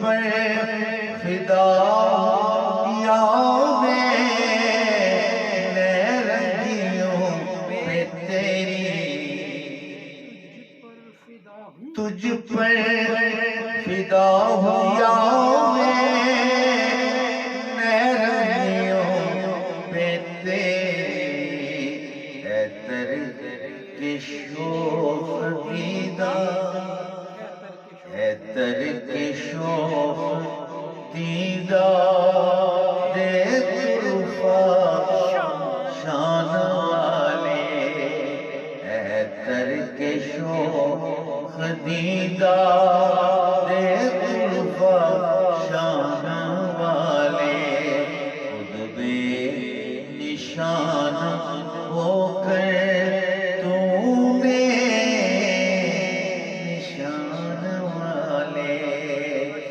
پر فدا یا میں رنگیوں پہ تیری، تجھ پر فدا ہوں یا میں رنگیوں پہ تیری، اے ترک شوق دیدار، اے ترک شوق دیدار طرفا شان والے، اے ترک شوق دیدار